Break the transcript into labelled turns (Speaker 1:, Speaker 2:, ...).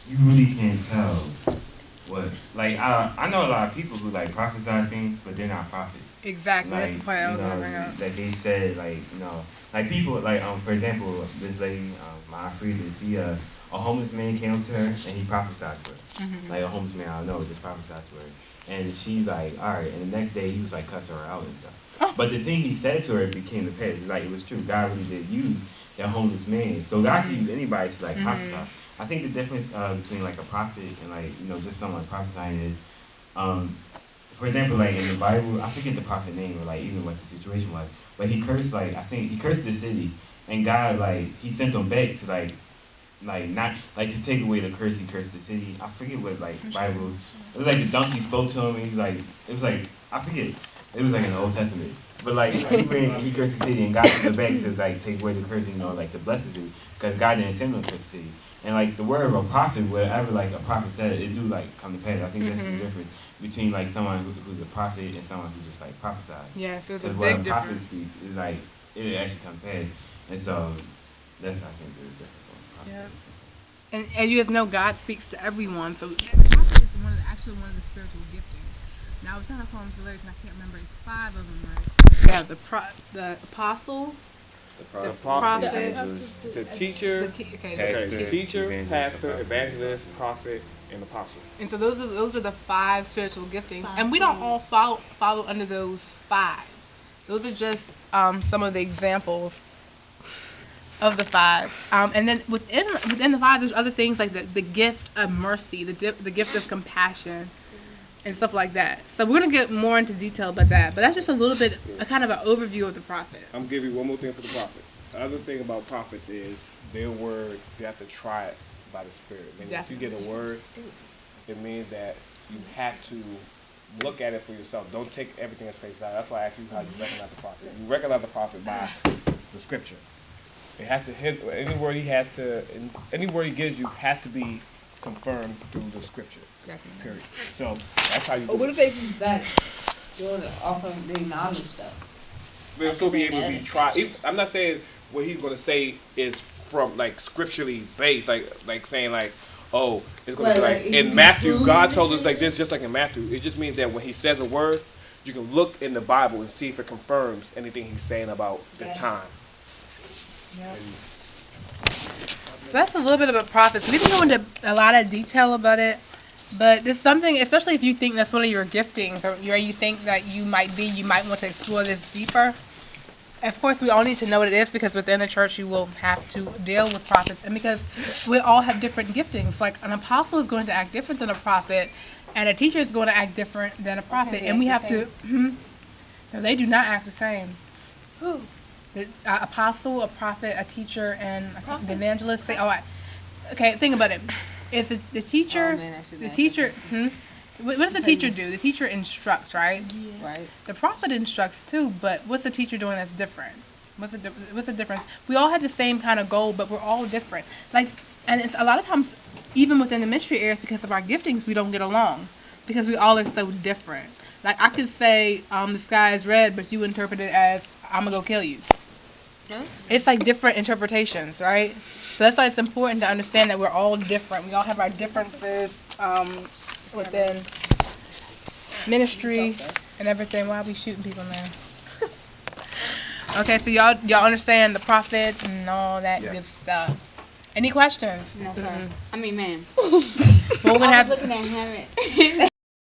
Speaker 1: you really can't tell what, like, I know a lot of people who like prophesy things, but they're not prophets.
Speaker 2: Exactly,
Speaker 1: Like,
Speaker 2: that's the point I was gonna bring up.
Speaker 1: like they said, like, like people, like, for example, this lady, my Frida, she, a homeless man came up to her and he prophesied to her.
Speaker 2: Mm-hmm.
Speaker 1: Like a homeless man, I don't know, just prophesied to her. And she's like, all right. And the next day he was like cussing her out and stuff.
Speaker 2: Oh.
Speaker 1: But the thing he said to her became the pass. Like it was true. God really did use that homeless man. So God can use anybody to like prophesy. I think the difference between like a prophet and like just someone prophesying is, for example, like in the Bible, I forget the prophet name or like even what the situation was, but he cursed I think he cursed the city, and God like he sent him back to like not like to take away the curse. He cursed the city. I forget what like Bible. It was like the donkey spoke to him and he's like it was like I forget. It was like in the Old Testament. But like he cursed the city and God sent him back to like take away the curse, like to bless the city because God didn't send him to curse the city. And like the word of a prophet, whatever like a prophet said, it do like come to pass. I think that's the difference between like someone who's a prophet and someone who just like prophesies.
Speaker 2: Yes, there's a
Speaker 1: Because
Speaker 2: big
Speaker 1: what a prophet
Speaker 2: difference.
Speaker 1: speaks is like it actually comes to pass. And so that's I think the difference.
Speaker 2: Yeah. And as you guys know, God speaks to everyone. So prophet is actually one of the spiritual giftings. Now I was trying to call them the lyrics and I can't remember. It's 5 of them, right? You have the apostle, the prophet,
Speaker 3: the teacher, pastor, evangelist, prophet, and apostle.
Speaker 2: And so those are the 5 spiritual giftings, and we don't all follow under those 5. Those are just some of the examples of the 5. And then within the 5, there's other things like the gift of mercy, the gift of compassion, and stuff like that. So we're gonna get more into detail about that. But that's just a little bit, a kind of an overview of the prophet.
Speaker 3: I'm gonna give you one more thing for the prophet. The other thing about prophets is their word. You have to try it by the Spirit. And if you get a word, it means that you have to look at it for yourself. Don't take everything as face value. That's why I asked you how you recognize the prophet. You recognize the prophet by the scripture. It has to hit any word he gives you has to be confirmed through the scripture.
Speaker 2: Definitely.
Speaker 3: Period. So that's how you.
Speaker 4: What if they just like doing it off of their knowledge stuff?
Speaker 3: They'll still be able to be tried. I'm not saying what he's going to say is from like scripturally based, like saying like, oh, it's going to be like in Matthew, God told us like this, just like in Matthew. It just means that when he says a word, you can look in the Bible and see if it confirms anything he's saying about the time.
Speaker 2: Yes. So that's a little bit about prophets. We didn't go into a lot of detail about it, but there's something, especially if you think that's one of your giftings, or you think that you might want to explore this deeper. Of course, we all need to know what it is because within the church you will have to deal with prophets, and because we all have different giftings. Like an apostle is going to act different than a prophet, and a teacher is going to act different than a prophet, and we have to. No, they do not act the same.
Speaker 4: Who?
Speaker 2: The apostle, a prophet, a teacher, and the evangelist. Okay, think about it. Is the teacher?
Speaker 4: Oh, man,
Speaker 2: the teacher. What does the teacher do? The teacher instructs, right?
Speaker 4: Yeah. Right.
Speaker 2: The prophet instructs too, but what's the teacher doing that's different? What's the difference? We all have the same kind of goal, but we're all different. Like, and it's a lot of times, even within the ministry areas, because of our giftings, we don't get along because we all are so different. Like I could say, the sky is red, but you interpret it as I'm gonna go kill you. It's like different interpretations, right? So that's why it's important to understand that we're all different. We all have our differences within ministry and everything. Why are we shooting people now? Okay, so y'all understand the prophet and all that good stuff. Any questions?
Speaker 5: No, sir. I mean, ma'am.
Speaker 2: Well, we're gonna
Speaker 5: I was looking at him.